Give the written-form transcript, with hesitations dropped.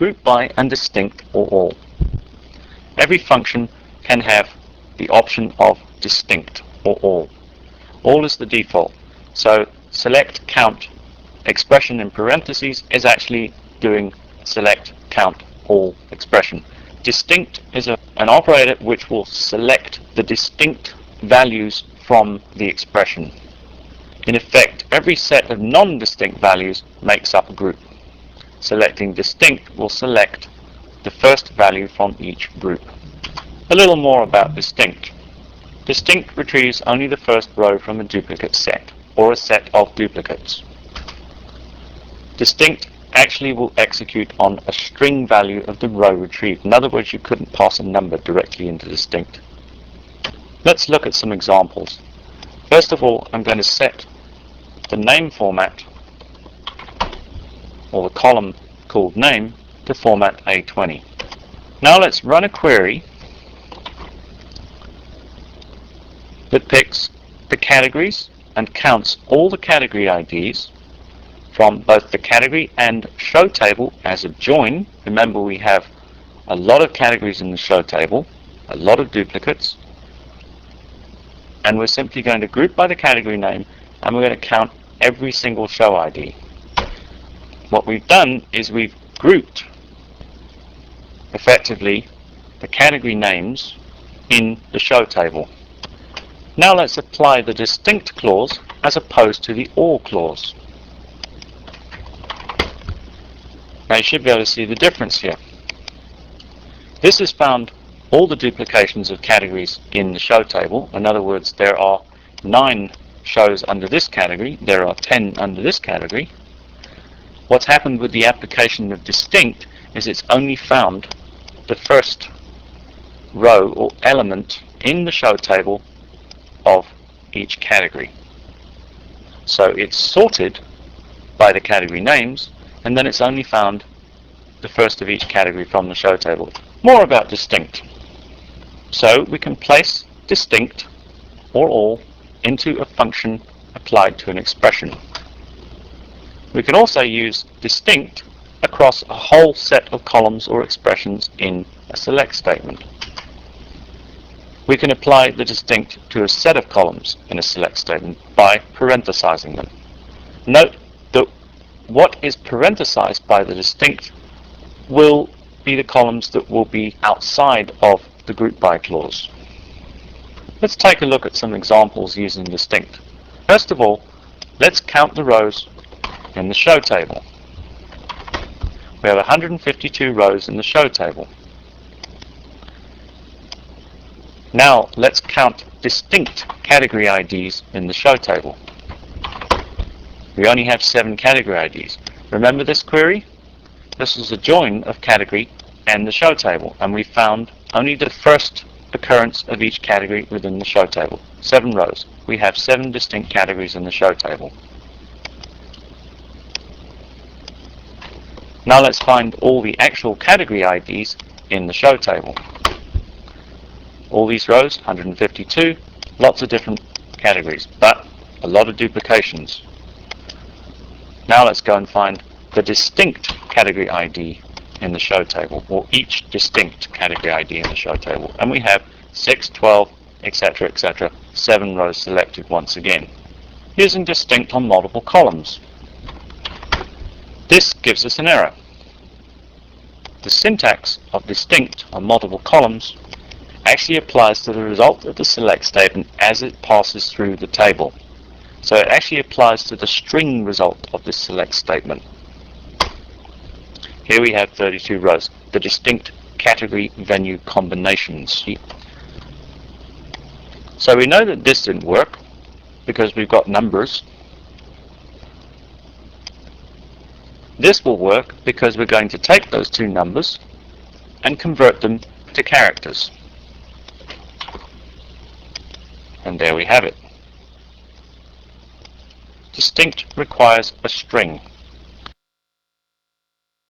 group by and distinct or all. Every function can have the option of distinct or all. All is the default. So select count expression in parentheses is actually doing select count all expression. Distinct is an operator which will select the distinct values from the expression. In effect, every set of non-distinct values makes up a group. Selecting distinct will select the first value from each group. A little more about distinct. Distinct retrieves only the first row from a duplicate set, or a set of duplicates. Distinct actually will execute on a string value of the row retrieved. In other words, you couldn't pass a number directly into distinct. Let's look at some examples. First of all, I'm going to set the name format, or the column called name, to format A20. Now let's run a query that picks the categories and counts all the category IDs from both the category and show table as a join. Remember, we have a lot of categories in the show table, a lot of duplicates, and we're simply going to group by the category name, and we're going to count every single show ID. What we've done is we've grouped effectively the category names in the show table. Now let's apply the distinct clause as opposed to the all clause. Now you should be able to see the difference here. This has found all the duplications of categories in the show table. In other words, there are 9 shows under this category, there are 10 under this category. What's happened with the application of distinct is it's only found the first row or element in the show table of each category. So it's sorted by the category names, and then it's only found the first of each category from the show table. More about distinct. So we can place distinct or all into a function applied to an expression. We can also use distinct across a whole set of columns or expressions in a select statement. We can apply the distinct to a set of columns in a select statement by parenthesizing them. Note that what is parenthesized by the distinct will be the columns that will be outside of the group by clause. Let's take a look at some examples using distinct. First of all, let's count the rows in the show table. We have 152 rows in the show table. Now let's count distinct category IDs in the show table. We only have 7 category IDs. Remember this query? This is a join of category and the show table, and we found only the first occurrence of each category within the show table. 7 rows. We have 7 distinct categories in the show table. Now let's find all the actual category IDs in the show table. All these rows, 152, lots of different categories, but a lot of duplications. Now let's go and find the distinct category ID in the show table, or each distinct category ID in the show table. And we have 6, 12, etc., etc., 7 rows selected once again, using distinct on multiple columns. This gives us an error. The syntax of distinct on multiple columns actually applies to the result of the select statement as it passes through the table. So it actually applies to the string result of this select statement. Here we have 32 rows, the distinct category venue combinations. So we know that this didn't work because we've got numbers. This will work because we're going to take those 2 numbers and convert them to characters. And there we have it. Distinct requires a string.